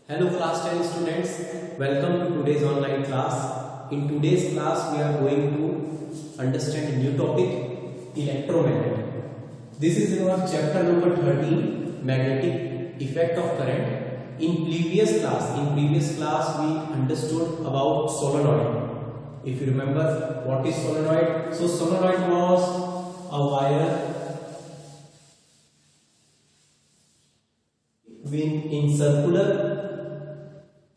Hello class 10 students, welcome to today's online class. In today's class we are going to understand a new topic, electromagnet. This is our chapter number 13, magnetic effect of current. In previous class we understood about solenoid. If you remember what is solenoid, so solenoid was a wire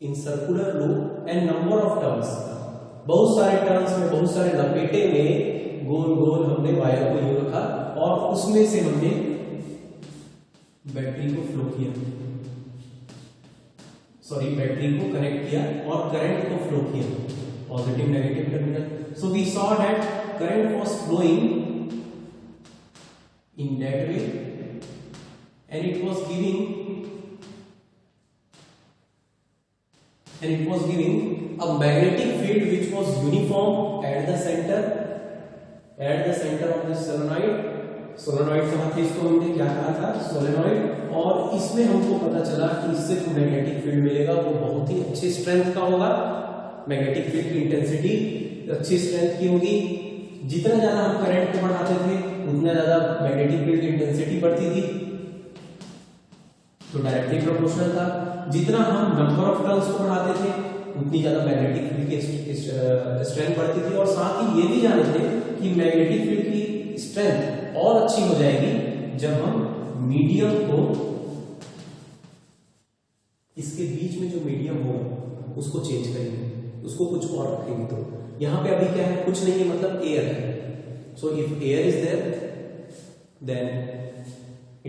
in circular loop and number of turns, बहुत सारे turns में, बहुत सारे लपेटे में गोल गोल हमने wire को यूं रखा और उसमें से हमने बैटरी को फ्लो किया, बैटरी को कनेक्ट किया और करंट को फ्लो किया, positive negative terminal. So we saw that current was flowing in that way and it was giving a magnetic field which was uniform at the center of the solenoid. solenoid कहा था इसको, हमने क्या कहा था, solenoid. और इसमें हमको पता चला कि इससे जो मैग्नेटिक फील्ड मिलेगा वो बहुत ही अच्छे स्ट्रेंथ का होगा. मैग्नेटिक फील्ड की इंटेंसिटी अच्छी स्ट्रेंथ की होगी. जितना ज्यादा हम करंट को बढ़ाते थे उतना ज्यादा मैग्नेटिक फील्ड की इंटेंसिटी बढ़ती थी, तो डायरेक्टली प्रोपोर्शनल था. जितना हम नंबर ऑफ टर्न्स को बढ़ाते थे उतनी ज्यादा मैग्नेटिक फील्ड की स्ट्रेंथ बढ़ती थी. और साथ ही ये भी जानते थे कि मैग्नेटिक फील्ड की स्ट्रेंथ और अच्छी हो जाएगी जब हम मीडियम को, इसके बीच में जो मीडियम होगा उसको चेंज करेंगे, उसको कुछ और रखेंगे. तो यहां पे अभी क्या है, कुछ नहीं है, मतलब एयर है. So if air is there then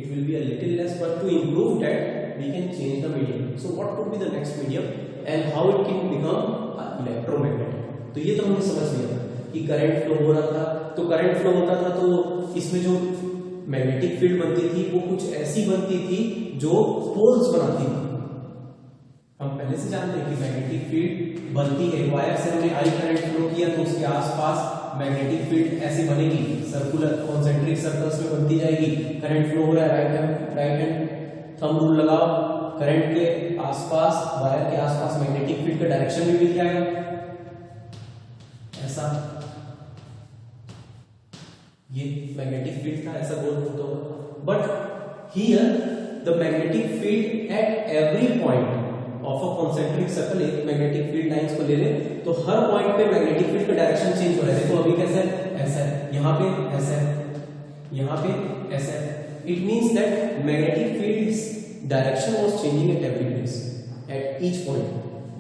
it will be a little less, but to improve that we can change the medium. So what could be the next medium and how it can become an electromagnet. तो ये तो हमने समझ लिया कि current flow हो रहा था, तो करंट फ्लो होता था तो इसमें जो मैग्नेटिक फील्ड बनती थी वो कुछ ऐसी बनती थी जो पोल्स बनाती थी. हम पहले से जानते हैं कि मैग्नेटिक फील्ड बनती है, वायर से हमने आई करंट फ्लो किया तो उसके आसपास मैग्नेटिक फील्ड ऐसी बनेगी, सर्कुलर कॉन्सेंट्रिक सर्कल्स में बनती जाएगी. करंट फ्लो हो रहा है, राइट हैंड थंब रूल लगाओ, करंट के आसपास, वायर के आसपास मैग्नेटिक फील्ड का डायरेक्शन भी मिल जाएगा. ऐसा ये मैग्नेटिक फील्ड था, ऐसा गोल होता होगा. But here the magnetic field at every point of a concentric circle, एक मैग्नेटिक फील्ड लाइंस को ले ले तो हर पॉइंट पे मैग्नेटिक फील्ड का डायरेक्शन चेंज हो रहा है. देखो अभी कैसा है, ऐसा है, यहाँ पे ऐसा है, यहाँ पे ऐसा है. It means that magnetic field direction was changing at every place, at each point.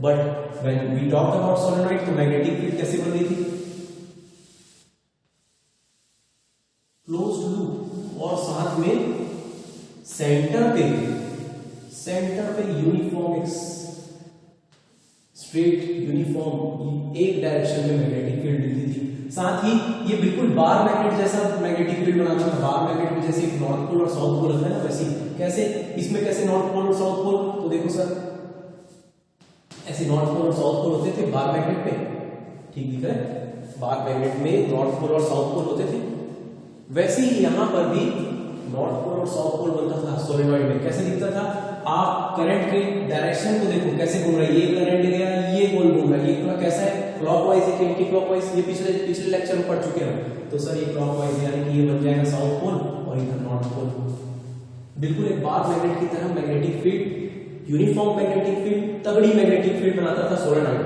But when we talk about solenoid तो मैग्नेटिक फील्ड कैसे बन रही थी, क्लोज्ड लूप, और साथ में सेंटर पे यूनिफॉर्म, स्ट्रेट यूनिफॉर्म एक डायरेक्शन में मैग्नेटिक फील्ड मिलती थी. साथ ही ये बिल्कुल बार मैग्नेट जैसा मैग्नेटिक फील्ड बनाता था. बार मैग्नेट में जैसे नॉर्थ पोल और साउथ पोल होता है ना, वैसे कैसे इसमें कैसे नॉर्थ पोल और साउथ पोल, तो देखो सर ऐसे नॉर्थ पोल और साउथ पोल होते थे बार मैग्नेट में, ठीक दिख रहा है, बार मैग्नेट में नॉर्थ पोल और साउथ पोल होते थे. वैसे ही यहां पर भी नॉर्थ पोल और साउथ पोल बनता था सोलेनॉइड में. कैसे दिखता था, आप करंट के डायरेक्शन को देखो कैसे घूम रहा है, ये करंट गया, ये गोल घूम रहा है, ये पूरा कैसा है, क्लॉकवाइज है कि एंटी क्लॉकवाइज. ये पिछले लेक्चर में पढ़ चुके हैं. तो सर ये क्लॉकवाइज यानी कि ये बन जाएगा साउथ पोल और इधर नॉर्थ पोल. बिल्कुल एक बार मैग्नेट की तरह magnetic field, uniform magnetic field, तगड़ी मैग्नेटिक फील्ड बनाता था सोलेनॉइड.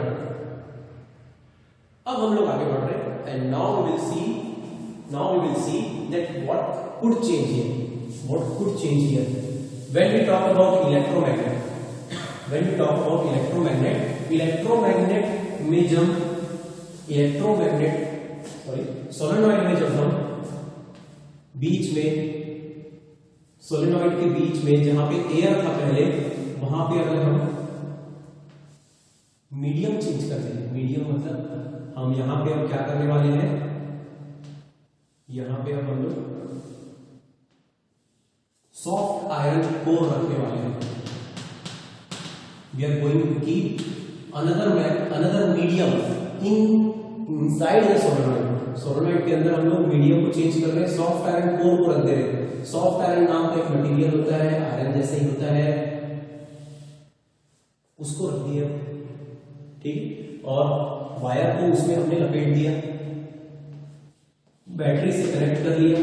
अब हम लोग आगे बढ़ रहे हैं and now we will see that what could change here when we talk about electromagnet में जब सोलेनॉइड में जब हम बीच में, सोलेनॉइड के बीच में जहां पे एयर था पहले, वहां पे अगर हम मीडियम चेंज करते हैं, मीडियम मतलब हम यहां पे हम क्या करने वाले हैं, यहां पे हम लोग सॉफ्ट आयरन कोर रखने वाले हैं. We are going to keep another medium inside the solenoid. Solenoid के अंदर हम लोग मीडियम को चेंज कर रहे हैं, सॉफ्ट आयरन कोर को रख दे रहे हैं. सॉफ्ट आयरन नाम का एक मटेरियल होता है, आयरन जैसे ही होता है, उसको रख दिया, ठीक, और वायर को उसमें हमने लपेट दिया, बैटरी से कनेक्ट कर लिया,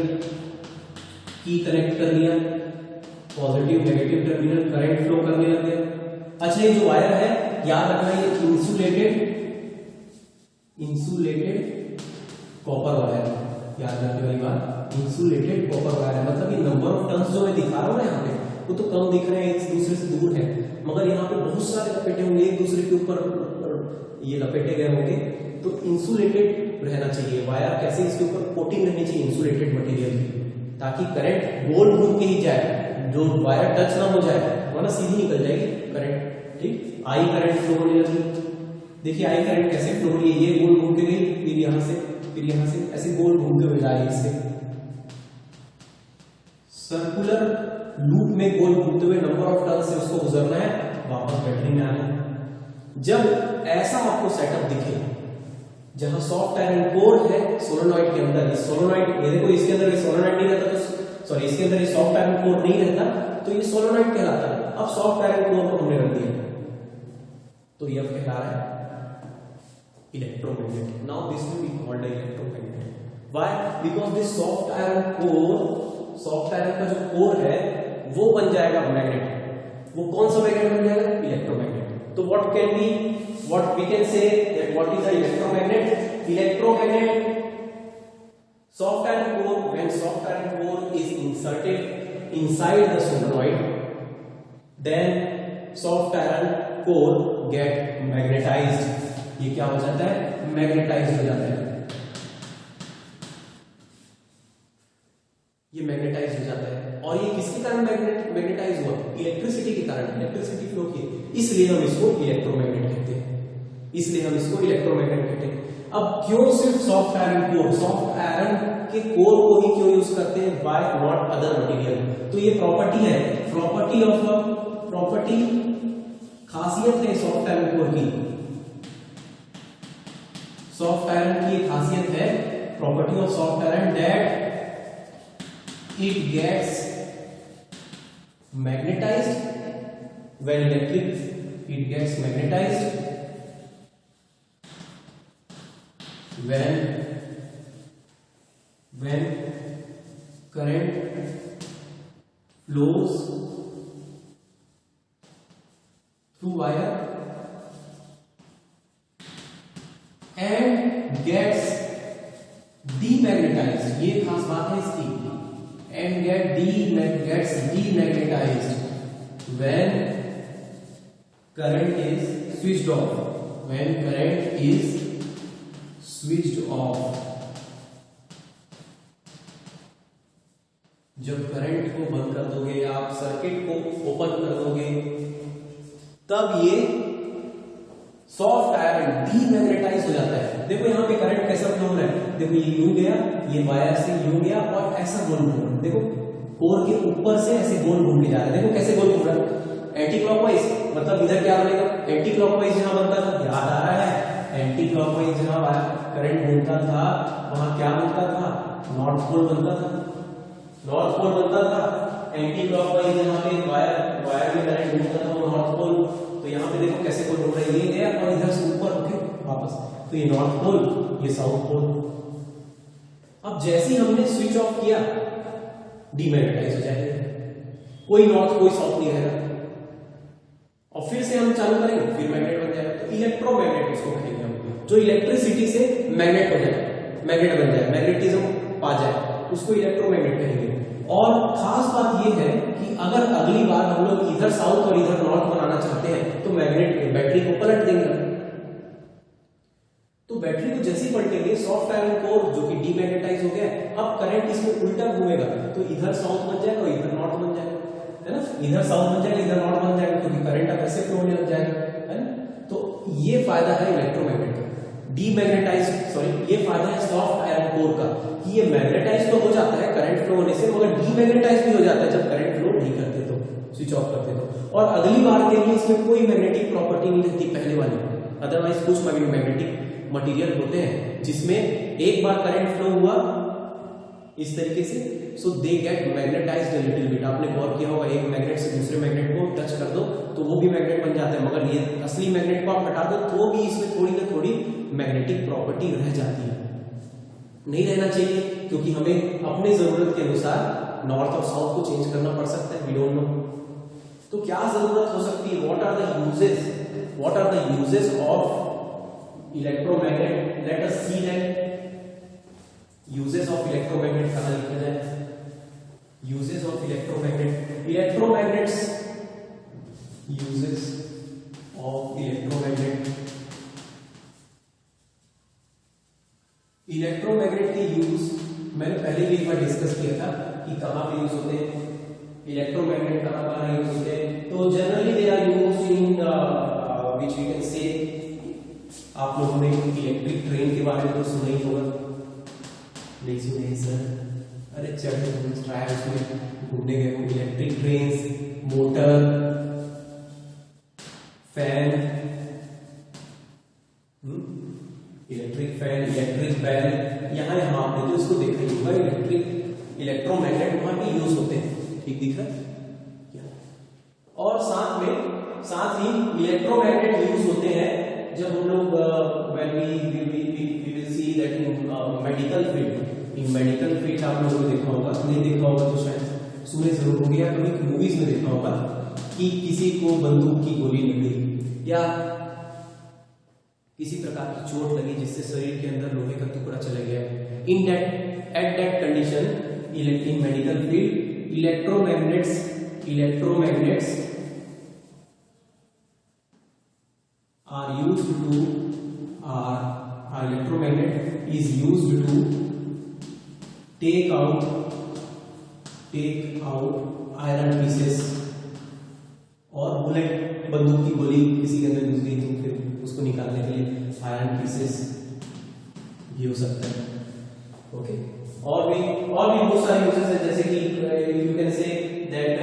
की कनेक्ट कर लिया, positive negative terminal current flow करने लग गया। अच्छा, ये जो वायर है याद रखना, ये इंसुलेटेड कॉपर वायर है, याद रखने वाली बात, इंसुलेटेड कॉपर वायर है। मतलब ये नंबर ऑफ टर्न्स जो मैं दिखा रहा हूं ना यहाँ पे, वो तो कम दिख रहे हैं, एक दूसरे से दूर है, मगर यहाँ पे बहुत सारे लपेटे होंगे, एक दूसरे के ऊपर ये लपेटे गए होंगे, तो इंसुलेटेड रहना चाहिए वायर। कैसे? इसके ऊपर कोटिंग रहनी चाहिए इंसुलेटेड मटेरियल की, ताकि करंट गोल घूम के ही जाए, जो वायर टच ना हो जाए, वरना सीधी निकल जाएगी करंट, ठीक। आई करंट फ्लो होने लगी, देखिए आई करंट कैसे फ्लो हो रही है, ये गोल घूम के गई, फिर यहाँ से ऐसे गोल घूमते हुए जा रही है, इससे सर्कुलर लूप में गोल घूमते हुए नंबर ऑफ टर्न से उसको गुजरना है, वापस बैटरी में आना है। जब ऐसा आपको सेटअप दिखे जहां सॉफ्ट आयरन कोर है सोलेनॉइड के अंदर, ये सोलेनॉइड, ये देखो इसके अंदर ये सोलेनॉइड नहीं रहता, तो सॉरी इसके अंदर ये सॉफ्ट आयरन कोर नहीं रहता, तो ये सोलेनॉइड कहलाता है। अब सॉफ्ट आयरन कोर को हमने रख दिया, तो ये कहला रहा है electromagnet. Now this will be called electromagnet. Why? Because this soft iron core, soft iron का जो कोर है वो बन जाएगा मैग्नेट। वो कौन सा मैग्नेट बन जाएगा? इलेक्ट्रोमैग्नेट। तो what can be, what we can say that what is the electromagnet? Electromagnet, soft iron core, when soft iron core is inserted inside the solenoid, then soft iron core get magnetized. ये क्या हो जाता है? Magnetise हो जाता है, ये magnetise हो जाता है। और ये किसके कारण मैग्नेटाइज हुआ? इलेक्ट्रिसिटी के कारण, इलेक्ट्रिसिटी फ्लो की, इसलिए हम इसको इलेक्ट्रोमैग्नेट कहते हैं, इसलिए हम इसको इलेक्ट्रोमैग्नेट कहते हैं। अब क्यों सिर्फ soft iron core, soft iron के कोर को ही क्यों यूज करते हैं? Why not other material? तो ये प्रॉपर्टी है, प्रॉपर्टी खासियत है सॉफ्ट आयरन कोर की, सॉफ्ट आयरन की खासियत है, property of soft iron that it gets magnetized when electric, it gets magnetized when current flows through wire and gets demagnetized, ये खास बात है इसकी, and gets demagnetized when current is switched off, when current is switched off, जब current को बंद कर दोगे या आप सर्किट को ओपन कर दोगे, तब ये सॉफ्ट आयरन डीमैग्नेटाइज हो जाता है। देखो यहाँ पे करंट कैसा फ्लो हो रहा है, देखो ये यूं गया, ये वायर से यूं गया और ऐसा गोल घूम रहा है, देखो कोर के ऊपर से ऐसे गोल घूम के जा रहा है, देखो कैसे गोल घूम रहा है, एंटी क्लॉकवाइज। मतलब इधर क्या बनेगा? एंटी क्लॉकवाइज जहां बनता था, याद आ रहा है, एंटी क्लॉकवाइज जहां करंट घूमता था वहां क्या बनता था? नॉर्थ पोल बनता था, नॉर्थ पोल बनता था। एंटी क्लॉकवाइज जहां पे वायर में करंट घूमता था वो नॉर्थ पोल। तो यहाँ पे देखो कैसे पोल घूम रहा है, ये गया और इधर से ऊपर उठे वापस, तो ये नॉर्थ पोल, ये साउथ पोल। अब जैसे ही हमने स्विच ऑफ किया, डीमैग्नेटाइज हो जाएगा, कोई नॉर्थ कोई साउथ नहीं रहेगा, और फिर से हम चालू करेंगे, फिर मैग्नेट बन जाएगा। तो इलेक्ट्रोमैग्नेट उसको कहेंगे हम, जो इलेक्ट्रिसिटी से मैग्नेट हो जाए, मैग्नेट बन जाए, मैग्नेटिज्म पा जाए, उसको इलेक्ट्रोमैग्नेट कहेंगे। और खास बात यह है कि अगर अगली बार हम लोग इधर साउथ और इधर नॉर्थ बनाना चाहते हैं तो मैग्नेट बैटरी को पलट देंगे। तो बैटरी को जैसे ही पलटेंगे, सॉफ्ट आयरन कोर जो कि डीमैग्नेटाइज हो गया, अब करंट इसमें उल्टा घूमेगा, तो इधर साउथ बन जाएगा और इधर नॉर्थ बन जाएगा, है ना, इधर साउथ बन जाएगा, इधर नॉर्थ बन जाएगा, क्योंकि करंट अब ऐसे फ्लो होने लग जाएगा, है ना। तो ये फायदा है इलेक्ट्रोमैग्नेट का, ये फायदा है सॉफ्ट आयरन कोर का कि ये मैग्नेटाइज तो हो जाता है करंट फ्लो होने से, मगर डीमैग्नेटाइज भी हो जाता है जब करंट फ्लो नहीं करते तो, स्विच ऑफ करते तो। और अगली बार के लिए इसमें कोई मैग्नेटिक प्रॉपर्टी नहीं रहती पहले वाली। अदरवाइज कुछ मैग्नेटिक मटेरियल होते हैं जिसमें एक बार करंट फ्लो हुआ इस तरीके से, so they get magnetized a little bit. आपने गौर किया होगा, एक मैग्नेट से दूसरे मैग्नेट को टच कर दो तो वो भी मैग्नेट बन जाता है, मगर अगर ये असली मैग्नेट को आप हटा दो तो भी इसमें थोड़ी ना थोड़ी मैग्नेटिक प्रॉपर्टी रह जाती है। नहीं रहना चाहिए, क्योंकि हमें अपने जरूरत के अनुसार नॉर्थ और साउथ को चेंज करना पड़ सकता है, वी डोंट नो। तो क्या जरूरत हो सकती है, what are the uses of electromagnet, let us see that. Uses of electromagnet कहां लिखा जाए, uses of electromagnet, electromagnets, uses of electromagnet, electromagnet के यूज मैंने पहले भी एक बार डिस्कस किया था कि कहां पे यूज होते हैं इलेक्ट्रोमैग्नेट, कहां यूज होते हैं। तो generally they are used in which we can say, आप लोगों ने इलेक्ट्रिक ट्रेन के बारे में तो सुना ही होगा, नहीं सुने हैं सर? अरे चलो ट्राई उसमें घूमने गए हो, electric train, motor, fan, electric fan, electric बैल, यहाँ आपने जो इसको देखा ही होगा, इलेक्ट्रोमैग्नेट वहां पे यूज होते हैं, ठीक दिख रहा है? और साथ ही इलेक्ट्रोमैग्नेट यूज होते हैं जब हम लोग we will see that in medical field, in medical field आप लोगों ने देखा होगा, नहीं देखा होगा तो शायद सुने जरूर होंगे या कभी मूवीज में देखा होगा कि किसी को बंदूक की गोली लगी या किसी प्रकार की चोट लगी जिससे शरीर के अंदर लोहे का टुकड़ा चला गया, at that condition in medical field electromagnets are used to electromagnet is used to take out iron pieces, और बुलेट, बंदूक की गोली किसी के अंदर घुस गई तो फिर उसको निकालने के लिए आयरन पीसेस ये हो सकता है। ओके, और भी बहुत सारे यूजेस है, जैसे कि you can say that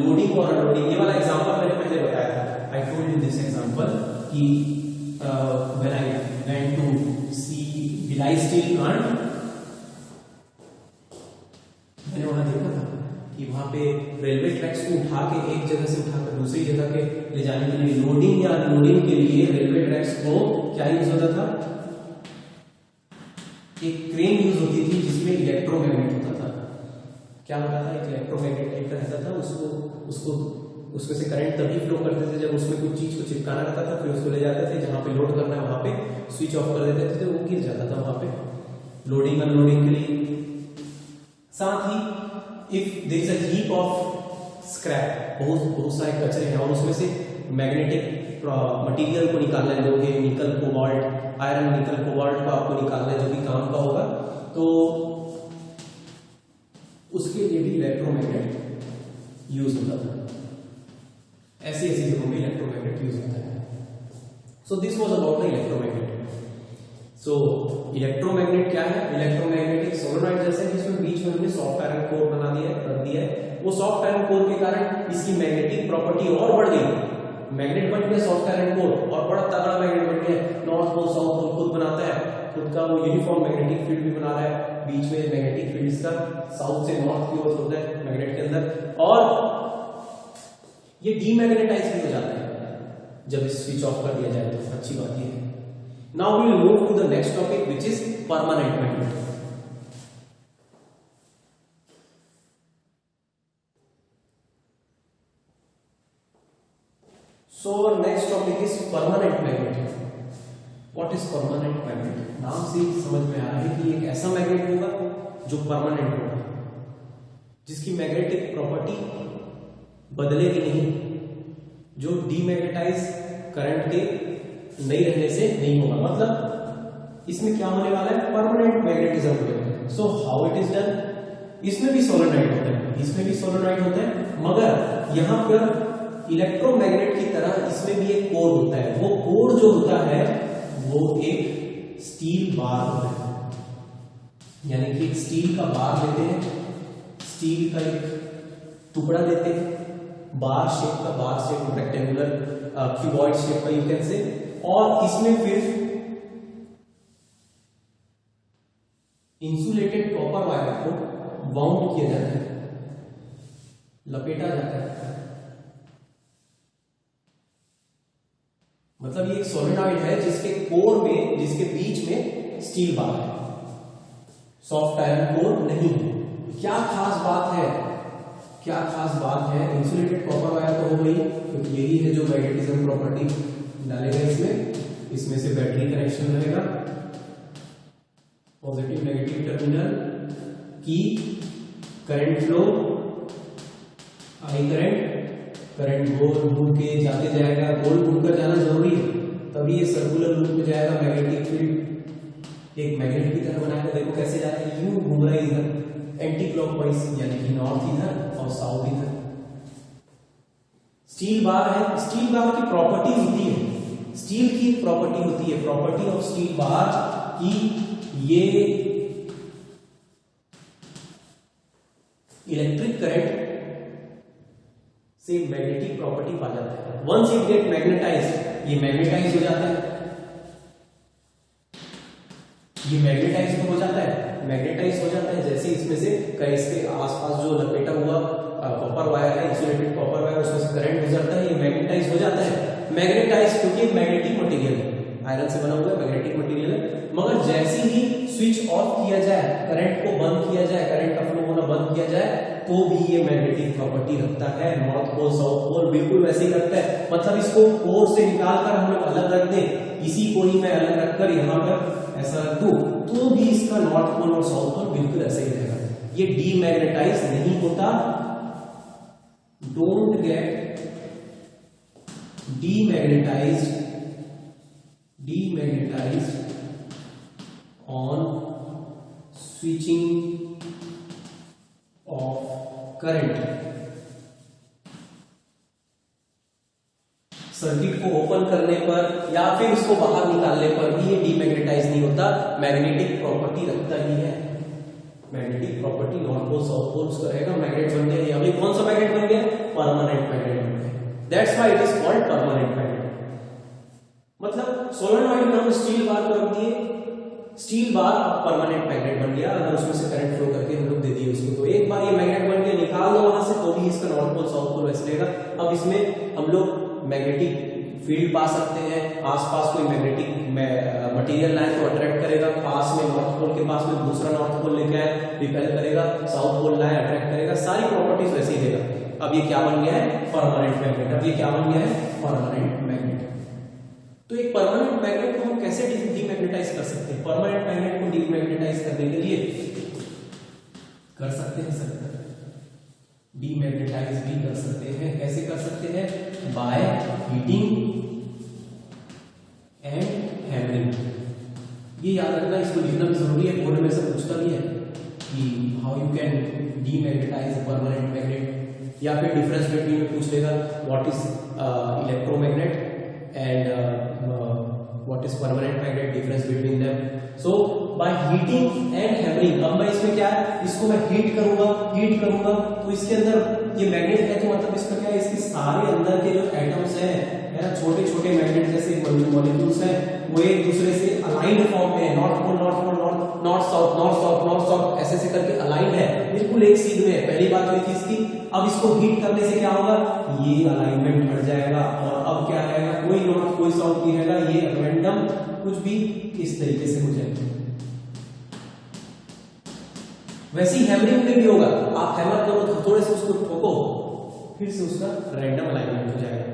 loading और अनलोडिंग। ये वाला एग्जांपल मैंने पहले बताया था, I told you this example कि when I went to see Bhilai steel plant, मैंने वहां देखा था कि वहां पे रेलवे ट्रैक्स को उठा के एक जगह से उठाकर दूसरी जगह पे ले जाने के लिए, लोडिंग या अनलोडिंग के लिए रेलवे ट्रैक्स को क्या यूज होता था, एक क्रेन यूज होती थी जिसमें इलेक्ट्रोमैग्नेट होता था। क्या होता था, एक इलेक्ट्रोमैग्नेट टाइप का रहता था, उसमें से करंट तभी फ्लो करते थे जब उसमें कुछ चीज को चिपकाना रहता था, फिर उसको ले जाते थे जहां पे लोड करना है वहां पे स्विच ऑफ कर देते थे, वो गिर जाता था वहां पे लोडिंग अनलोडिंग के लिए। साथ ही if there is a heap of scrap, बहुत सारे कचरे हैं और उसमें से मैग्नेटिक मटेरियल को निकालना है, लोहे, निकल, कोबाल्ट, आयरन, निकल, कोबाल्ट को आपको निकालना है जो भी काम का होगा, तो उसके लिए भी इलेक्ट्रोमैग्नेट यूज होता था। ऐसी जगहों में इलेक्ट्रोमैग्नेट यूज होता है। So this was about the electromagnet. So electromagnet क्या है, इलेक्ट्रोमैग्नेट एक सोलेनॉइड जैसा है जिसमें बीच में हमने सॉफ्ट आयरन कोर बना दिया है, रख दिया है। वो सॉफ्ट आयरन कोर के कारण इसकी मैग्नेटिक प्रॉपर्टी और बढ़ गई, मैग्नेट बन गया सॉफ्ट आयरन कोर और बड़ा तगड़ा मैग्नेट बन गया, नॉर्थ पोल साउथ पोल खुद बनाता है, खुद का वो यूनिफॉर्म मैग्नेटिक फील्ड भी बना रहा है, बीच में मैग्नेटिक फील्ड का साउथ से नॉर्थ की ओर होता है मैग्नेट के अंदर, और ये डीमैग्नेटाइज भी हो जाता है जब इस स्विच ऑफ कर दिया जाए तो। अच्छी बात ये है। Now we will move to the next topic which is permanent magnet. So our next topic is permanent magnet. What is permanent magnet? नाम से समझ में आ रहा है कि एक ऐसा मैग्नेट होगा जो परमानेंट होगा, जिसकी मैग्नेटिक प्रॉपर्टी बदलेगी नहीं, जो डीमैग्नेटाइज करंट के नहीं रहने से नहीं होगा। मतलब इसमें क्या होने वाला है, परमानेंट मैग्नेटिज्म होगा। So how it is done, इसमें भी सोलेनॉइड होता है, इसमें भी सोलेनॉइड होता है, मगर यहां पर इलेक्ट्रोमैग्नेट की तरह इसमें भी एक कोर होता है। वो कोर जो होता है वो एक स्टील बार होता है, यानी कि एक स्टील का बार लेते हैं, स्टील का एक टुकड़ा लेते हैं, बार शेप का, बार शेप रेक्टेंगुलर क्यूबॉइड शेप का यू कैन से, और इसमें फिर इंसुलेटेड कॉपर वायर को वाउंड किया जाता है, लपेटा जाता है। मतलब ये एक सोलेनॉइड है जिसके कोर में, जिसके बीच में स्टील बार है, सॉफ्ट आयरन कोर नहीं है। क्या खास बात है, क्या खास बात है? इंसुलेटेड कॉपर वायर तो हो गई, क्योंकि यही है जो मैग्नेटिज्म प्रॉपर्टी डालेगा इसमें। इसमें से बैटरी कनेक्शन रहेगा, पॉजिटिव नेगेटिव टर्मिनल की करंट फ्लो, आई करंट गोल घूम के जाते जाएगा, गोल घूमकर जाना जरूरी है, तभी ये सर्कुलर लूप में जाएगा। मैग्नेटिक फील्ड एक मैग्नेट की तरह बनाएगा, देखो कैसे जाता है, यूं घूम रहा है इधर एंटी क्लॉकवाइज, यानी कि नॉर्थ इधर और साउथ इधर। स्टील बार है, स्टील बार की प्रॉपर्टी होती है, स्टील की प्रॉपर्टी होती है, प्रॉपर्टी ऑफ स्टील बार की ये इलेक्ट्रिक करंट से मैग्नेटिक प्रॉपर्टी पा जाता है। वंस इट गेट मैग्नेटाइज, ये मैग्नेटाइज हो जाता है, ये मैग्नेटाइज हो जाता है, मैग्नेटाइज हो जाता है। जैसे इसमें से इसके आसपास जो लपेटा हुआ कॉपर वायर है, इंसुलेटेड कॉपर वायर, उसमें से करंट गुजरता है, ये मैग्नेटाइज हो जाता है। मैग्नेटाइज क्योंकि मैग्नेटिक मटेरियल है, आयरन से बना हुआ मैग्नेटिक मटेरियल है। मगर जैसे ही स्विच ऑफ किया जाए, करंट को बंद किया जाए, करंट का फ्लो होना बंद किया जाए, तो भी ये मैग्नेटिक प्रॉपर्टी रखता है। नॉर्थ पोल साउथ पोल बिल्कुल वैसे ही रखता है। मतलब इसको कोर से निकालकर हम लोग अलग रख दें, इसी को ही मैं अलग रखकर यहाँ पर ऐसा रख दूं, तो भी इसका नॉर्थ पोल और साउथ पोल बिल्कुल ऐसे ही रहेगा। ये डीमैग्नेटाइज नहीं होता। Don't get demagnetized on switching of current। Circuit को ओपन करने पर या फिर इसको बाहर निकालने पर भी ये डीमैग्नेटाइज नहीं होता, मैग्नेटिक प्रॉपर्टी रखता ही है। Magnetic property north pole south pole उसका रहेगा, मैग्नेट बन गया। अभी कौन सा मैग्नेट बन गया? परमानेंट मैग्नेट बन गया। That's why it is called permanent magnet. मतलब सोलेनॉइड में हम स्टील बार को रख दिए, स्टील बार परमानेंट मैग्नेट बन गया। अगर उसमें से करंट फ्लो करके हम लोग दे दिए उसको, तो एक बार ये मैग्नेट बन गया, निकाल दो वहां से, तो भी इसका नॉर्थ पोल साउथ पोल वैसे रहेगा। अब इसमें हम लोग मैग्नेटिक फील्ड पा सकते हैं, आसपास कोई मैग्नेटिक मटेरियल लाए तो अट्रैक्ट करेगा, पास में नॉर्थ पोल के पास में दूसरा नॉर्थ पोल लेके आए रिपेल करेगा, साउथ पोल लाए अट्रैक्ट करेगा, सारी प्रॉपर्टीज वैसे ही देगा। अब ये क्या बन गया है? Permanent magnet. अब ये क्या बन गया है? Permanent magnet. तो एक परमानेंट मैग्नेट को हम कैसे डीमैग्नेटाइज कर सकते हैं? परमानेंट मैग्नेट को डीमैग्नेटाइज करने के लिए कर सकते हैं सर, डीमैग्नेटाइज भी कर सकते हैं। कैसे कर सकते हैं? By heating and hammering. ये याद रखना, इसको लिखना भी जरूरी है, बोर्ड में सब पूछता भी है कि how you can demagnetise a permanent magnet, या फिर डिफरेंस बिटवीन में पूछ लेगा what is electromagnet and what is permanent magnet, difference between them। so by heating and hammering, अब मैं इसमें क्या है, इसको मैं हीट करूंगा तो इसके अंदर ये मैग्नेट है, तो मतलब इसका क्या है, इसके सारे अंदर के जो एटम्स हैं, है ना, छोटे छोटे मैग्नेट जैसे मॉलिक्यूल्स हैं, वो एक दूसरे से अलाइंड फॉर्म में, नॉर्थ पोल नॉर्थ साउथ ऐसे ऐसे करके अलाइंड है, बिल्कुल एक सीध में है। पहली बात हुई थी इसकी। अब इसको हीट करने से क्या होगा? ये अलाइनमेंट हट जाएगा, और अब क्या रहेगा? कोई नॉर्थ कोई साउथ नहीं रहेगा, ये रैंडम कुछ भी इस तरीके से हो जाएगा। वैसे ही हैमरिंग में भी होगा, आप हैमर करो तो थोड़े से उसको ठोको, फिर से उसका रैंडम अलाइनमेंट हो जाएगा।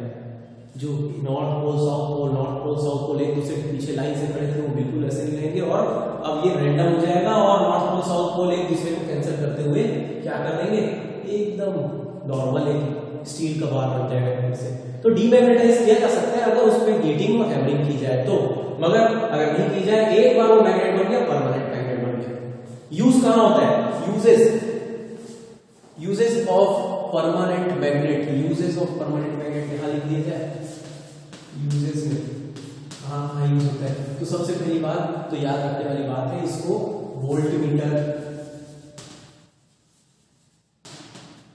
जो नॉर्थ पोल साउथ पोल एक दूसरे के पीछे लाइन से खड़े थे वो बिल्कुल ऐसे नहीं रहेंगे, और अब ये रैंडम हो जाएगा, और नॉर्थ पोल साउथ पोल एक दूसरे को कैंसिल करते हुए क्या कर देंगे? एकदम नॉर्मल एक स्टील का बार बन जाएगा फिर से। तो डीमैग्नेटाइज किया जा सकता है अगर उसमें हीटिंग और हैमरिंग की जाए तो, मगर अगर नहीं की जाए, एक बार वो मैग्नेट बन गया, परमानेंट मैग्नेट बन गया। यूज कहां होता है? Uses of permanent magnet, uses of permanent magnet यहां लिख दिया जाए, यूजेस में हाँ यूज होता है। तो सबसे पहली बात तो याद रखने वाली बात है, इसको वोल्टमीटर,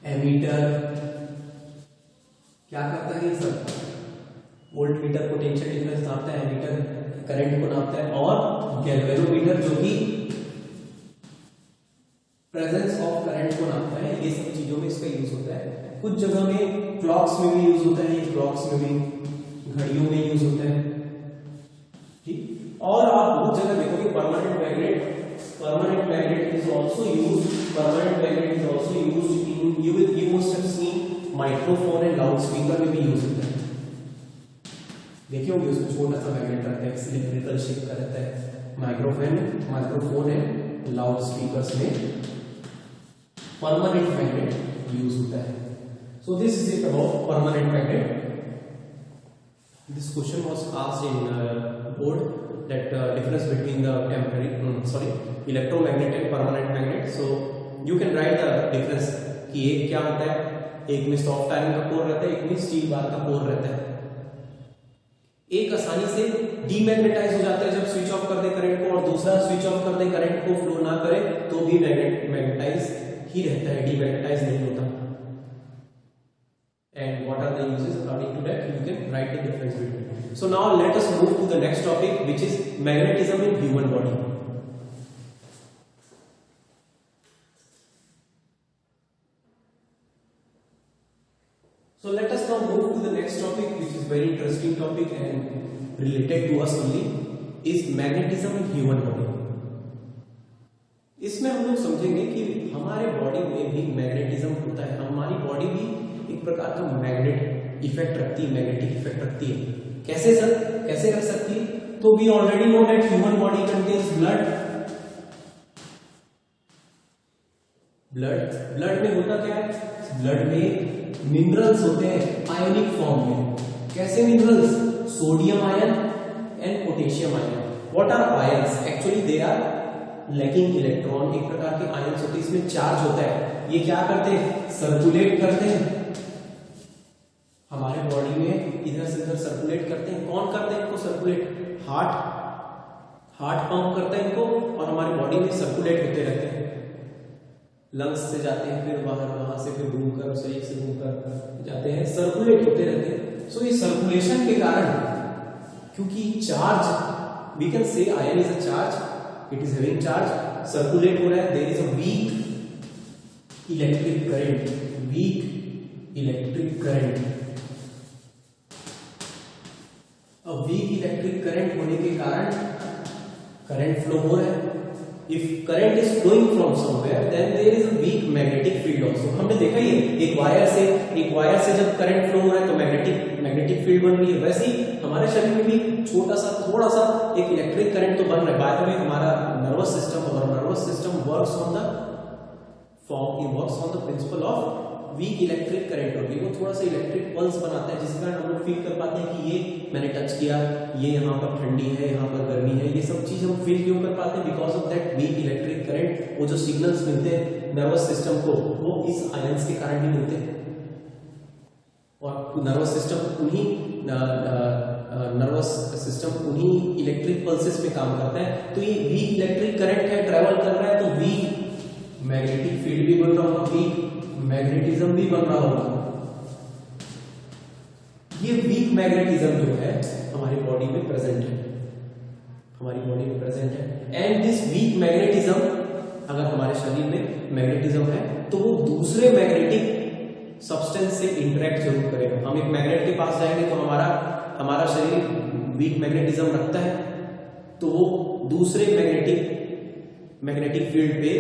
एमीटर क्या करता है? ये सब वोल्टमीटर पोटेंशियल डिफरेंस नापता है, एमीटर करंट को नापता है, और गैल्वेनोमीटर जो कि प्रेजेंस ऑफ करंट को नापता है। ये सब चीजों में इसका यूज होता है। कुछ जगह में क्लॉक्स में भी यूज होता है, क्लॉक्स में भी घड़ियों में यूज होता है, ठीक। और आप बहुत जगह देखोगे permanent magnet is also used in you must have seen microphone and loud speaker में भी यूज होता है। देखिए होंगे उसमें छोटा सा मैग्नेट रहता है, सिलिंड्रिकल शेप का रहता है। माइक्रोफोन एंड लाउड स्पीकर्स में परमानेंट मैग्नेट यूज होता है। So this is it about permanent magnet. This question was asked in board that difference between the electromagnet and permanent magnet. So you can write the difference कि एक क्या होता है, एक में सॉफ्ट आयरन का कोर रहता है, एक में स्टील बार का कोर रहता है। एक आसानी से डीमैग्नेटाइज हो जाता है जब स्विच ऑफ कर दे करंट को, और दूसरा स्विच ऑफ कर दे करंट को फ्लो ना करे तो भी मैग्नेटाइज ही रहता है, डीमैग्नेटाइज नहीं होता। And what are the uses? According to that you can write the difference between. So now let us move to the next topic, which is magnetism in human body. So let us now move to the next topic, which is very interesting topic and related to us only, is magnetism in human body. इसमें हम लोग समझेंगे कि हमारे body में भी magnetism होता है। हमारी बॉडी भी एक प्रकार का मैग्नेटिक इफेक्ट रखती है। कैसे सर, कैसे रख सकती है? तो we already know that human body contains blood में होता क्या है? ब्लड में मिनरल्स होते हैं आयोनिक फॉर्म में। कैसे minerals? Sodium ion and potassium ion. What are ions? Actually they are lacking electron. एक प्रकार के आयंस होते हैं, इसमें चार्ज होता है। ये क्या करते हैं? सर्कुलेट करते हैं हमारे बॉडी में, इधर से उधर सर्कुलेट करते हैं। कौन करते हैं इनको सर्कुलेट? हार्ट पंप करता है इनको, और हमारी बॉडी में सर्कुलेट होते रहते हैं। लंग्स से जाते हैं, फिर बाहर, वहां से फिर घूमकर शरीर से घूमकर जाते हैं, सर्कुलेट होते रहते हैं। सो ये सर्कुलेशन के कारण, क्योंकि charge, we can say ion is a charge, it is having charge, circulate हो रहा है, there is a weak electric current. अब वीक इलेक्ट्रिक करंट होने के कारण करंट फ्लो हो रहा है। If current is flowing from somewhere then there is a weak magnetic field also. हमने देखा ही है, एक वायर से जब करंट फ्लो हो रहा है तो मैग्नेटिक फील्ड बन रही है। वैसे ही हमारे शरीर में भी थोड़ा सा एक इलेक्ट्रिक करंट तो बन रहा है। बाय द वे हमारा nervous system works on the principle of week electric current होगी। वो थोड़ा सा इलेक्ट्रिक पल्स बनाता है, जिसके कारण हम लोग फील कर पाते हैं कि ये मैंने टच किया, ये यहाँ पर ठंडी है, यहाँ पर गर्मी है। ये सब चीज हम फील क्यों कर पाते हैं? Because of that week electric current. वो जो सिग्नल्स मिलते हैं नर्वस सिस्टम को, वो इस आयंस के कारण ही मिलते हैं। और नर्वस सिस्टम उन्हीं इलेक्ट्रिक पल्सेस पे काम करता है। तो ये वीक इलेक्ट्रिक करंट है, ट्रेवल कर रहा है, तो वीक मैग्नेटिक फील्ड भी बन रहा होगा, वीक मैग्नेटिज्म भी बन रहा होगा। ये वीक मैग्नेटिज्म जो है हमारी बॉडी में प्रेजेंट है, एंड दिस वीक मैग्नेटिज्म, अगर हमारे शरीर में मैग्नेटिज्म है तो वो दूसरे मैग्नेटिक सब्सटेंस से इंटरेक्ट जरूर करेगा। हम एक मैग्नेट के पास जाएंगे तो हमारा शरीर वीक मैग्नेटिज्म रखता है, तो वो दूसरे मैग्नेटिक फील्ड पे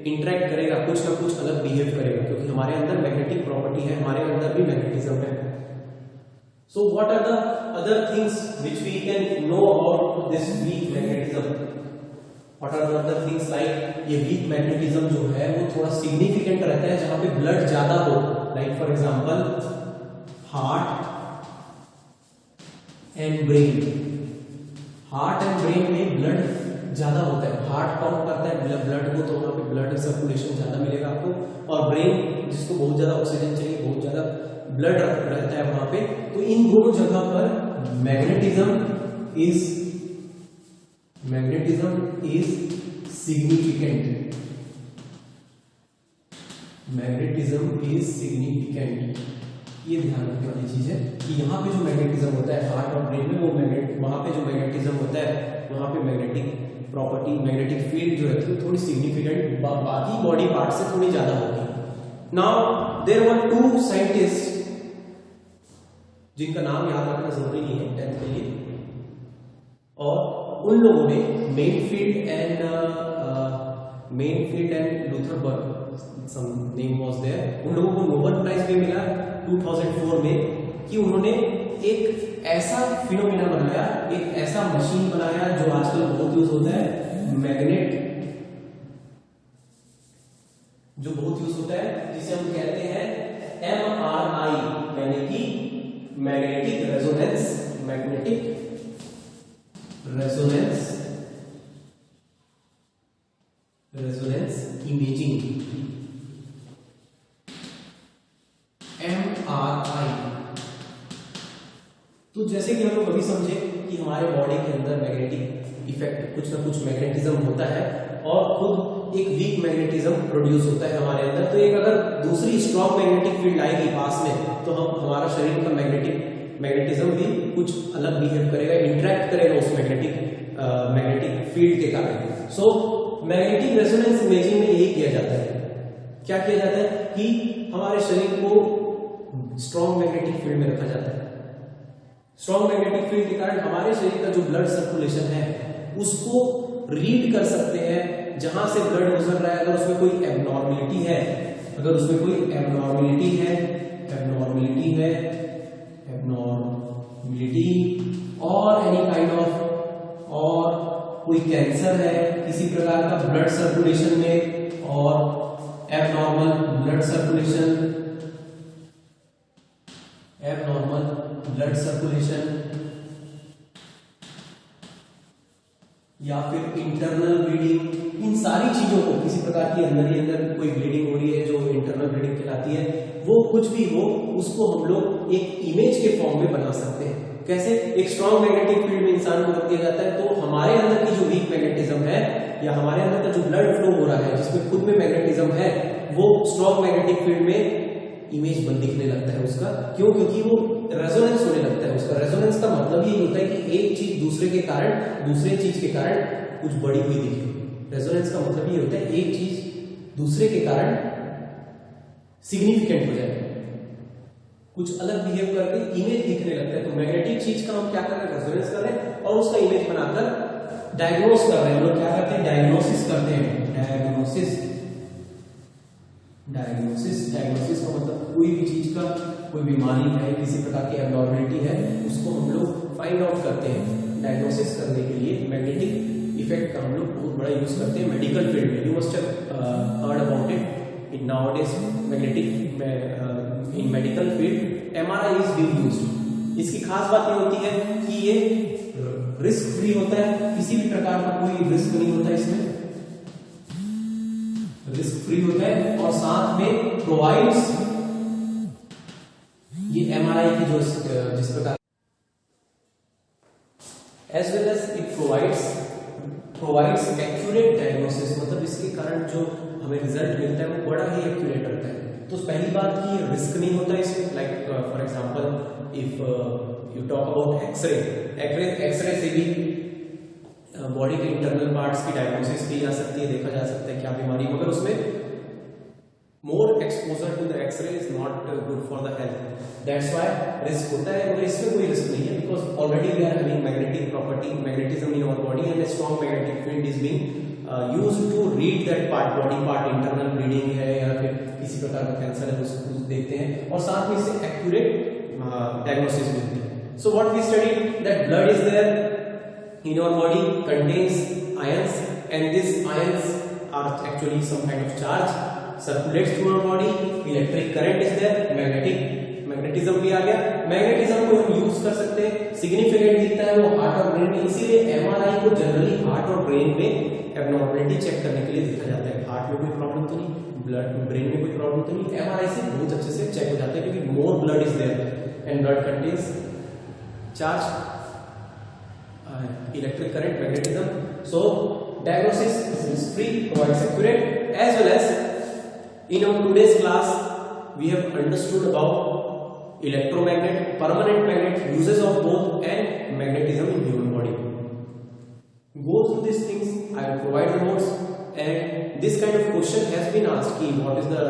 इंटरेक्ट करेगा, कुछ ना कुछ अलग बिहेव करेगा, क्योंकि हमारे अंदर मैग्नेटिक प्रॉपर्टी है, हमारे अंदर भी मैग्नेटिज्म है। So what are the other things which we can know about this weak magnetism? What are the other things like, ये वीक मैग्नेटिज्म जो है वो थोड़ा सिग्निफिकेंट रहता है जहां पे ब्लड ज्यादा हो। Like for example heart and brain में ब्लड ज्यादा होता है। हार्ट पंप करता है ब्लड को, तो वहां पे ब्लड सर्कुलेशन ज्यादा मिलेगा आपको। और ब्रेन, जिसको बहुत ज्यादा ऑक्सीजन चाहिए, बहुत ज्यादा ब्लड रहता है वहां पे। तो इन दोनों जगह पर मैग्नेटिज्म इज सिग्निफिकेंट। ये ध्यान रखने वाली चीज है कि यहाँ पे जो मैग्नेटिज्म होता है हार्ट और ब्रेन में, वो वहां पे जो मैग्नेटिज्म होता है वहां पे मैग्नेटिक प्रॉपर्टी, मैग्नेटिक फील्ड जो रहती है थोड़ी सिग्निफिकेंट बाकी बॉडी पार्ट से थोड़ी ज्यादा होगी। नाउ देयर वर 2 साइंटिस्ट जिनका नाम याद रखना जरूरी नहीं है 10th के लिए, और उन लोगों ने Mainfield and Lutherberg, some name was there, उन लोगों को नोबेल प्राइज भी मिला 2004 में कि उन्होंने एक ऐसा फिनोमेना बनाया, एक ऐसा मशीन बनाया जो आजकल बहुत यूज होता है, मैग्नेट, जो बहुत यूज होता है, जिसे हम कहते हैं MRI, यानी कि मैग्नेटिक रेजोनेंस इमेजिंग, MRI। तो जैसे कि हम लोग अभी समझे कि हमारे बॉडी के अंदर मैग्नेटिक इफेक्ट, कुछ ना कुछ मैग्नेटिज्म होता है और खुद एक वीक मैग्नेटिज्म प्रोड्यूस होता है हमारे अंदर। तो एक अगर दूसरी स्ट्रॉन्ग मैग्नेटिक फील्ड आएगी पास में, तो हमारा शरीर का मैग्नेटिज्म भी कुछ अलग बिहेव करेगा, इंटरेक्ट करेगा उस मैग्नेटिक फील्ड के कारण। सो मैग्नेटिक रेजोनेंस इमेजिंग में यही किया जाता है। क्या किया जाता है कि हमारे शरीर को स्ट्रॉन्ग मैग्नेटिक फील्ड में रखा जाता है। स्ट्रॉन्ग मैग्नेटिक फील्ड के कारण हमारे शरीर का जो ब्लड सर्कुलेशन है उसको रीड कर सकते हैं, जहां से ब्लड गुजर रहा है। अगर उसमें कोई एबनॉर्मेलिटी और एनी काइंड ऑफ, और कोई कैंसर है किसी प्रकार का ब्लड सर्कुलेशन में, और एबनॉर्मल ब्लड सर्कुलेशन या फिर इंटरनल ब्लीडिंग, इन सारी चीजों को, किसी प्रकार की अंदर ही अंदर कोई ब्लीडिंग हो रही है जो इंटरनल ब्लीडिंग कहलाती है, वो कुछ भी हो, उसको हम लोग एक इमेज के फॉर्म में बना सकते हैं। कैसे? एक स्ट्रॉन्ग मैग्नेटिक फील्ड में इंसान को रख दिया जाता है, तो हमारे अंदर की जो वीक मैग्नेटिज्म है या हमारे अंदर का जो ब्लड फ्लो हो रहा है जिसमें खुद में मैग्नेटिज्म है, वो स्ट्रॉन्ग मैग्नेटिक फील्ड में इमेज बन दिखने लगता है उसका। क्यों? क्योंकि वो रेजोनेंस होने लगता है उसका। रेजोनेंस का मतलब ये होता है कि एक चीज दूसरे चीज के कारण कुछ बड़ी हुई दिखे। रेजोनेंस का मतलब ये होता है एक चीज दूसरे के कारण सिग्निफिकेंट हो जाए, कुछ अलग बिहेव करके इमेज दिखने लगता है। तो मैग्नेटिक चीज का हम क्या कर रहे हैं? रेजोनेंस कर रहे हैं और उसका इमेज बनाकर डायग्नोस कर रहे हैं। हम लोग क्या करते हैं? डायग्नोसिस करते हैं। डायग्नोसिस का मतलब कोई भी चीज का, कोई बीमारी है, किसी प्रकार की एबनॉर्मलिटी है, उसको हम लोग फाइंड आउट करते हैं। डायग्नोसिस करने के लिए मैग्नेटिक इफेक्ट का हम लोग बहुत बड़ा यूज करते हैं मेडिकल फील्ड में। You must have heard about it in nowadays magnetic in medical field MRI is being used. इसकी खास बात ये होती है कि ये रिस्क फ्री होता है, किसी भी प्रकार का कोई रिस्क नहीं होता इसमें, रिस्क फ्री होता है, और साथ में प्रोवाइड्स, ये MRI की जो जिस प्रकार as well as it provides accurate diagnosis, मतलब इसके कारण जो हमें रिजल्ट मिलता है वो बड़ा ही एक्यूरेट रहता है। तो पहली बात कि रिस्क नहीं होता इसमें। Like for example if you talk about x-ray से भी बॉडी के इंटरनल पार्ट्स की डायग्नोसिस की जा सकती है, देखा जा सकता है क्या बीमारी, मगर उसमें more exposure to the x-ray is not good for the health. That's why risk होता है, मगर इसमें कोई रिस्क नहीं है, because already we are having magnetism in our body and a strong magnetic field is being used to read that body part, internal bleeding है या फिर किसी प्रकार का कैंसर है, उसको देखते हैं और साथ में इससे एक्यूरेट डायग्नोसिस मिलती है। So what we studied, that blood is there in our body, contains ions, and these ions are actually some kind of charge, circulates through our body, electric current is there, magnetism भी आ गया। Magnetism को हम use कर सकते हैं, significant दिखता है वो हार्ट और ब्रेन में, इसीलिए MRI को जनरली हार्ट और ब्रेन में एबनॉर्मलिटी चेक करने के लिए देखा जाता है। हार्ट में कोई प्रॉब्लम तो नहीं, ब्रेन में कोई प्रॉब्लम तो नहीं, MRI से बहुत अच्छे से चेक हो जाता है, क्योंकि more blood is there and blood contains charge, electric current, magnetism. So diagnosis is free, provides accurate, as well as in our today's class we have understood about electromagnet, permanent magnet, uses of both, and magnetism in human body. Go through these things, I will provide the notes, and this kind of question has been asked कि what is the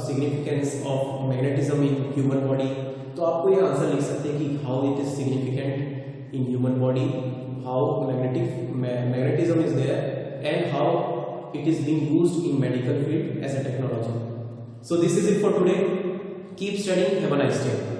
significance of magnetism in human body, तो आपको ये answer लिख सकते हैं कि how it is significant in human body, how magnetism is there and how it is being used in medical field as a technology. So this is it for today. Keep studying. Have a nice day.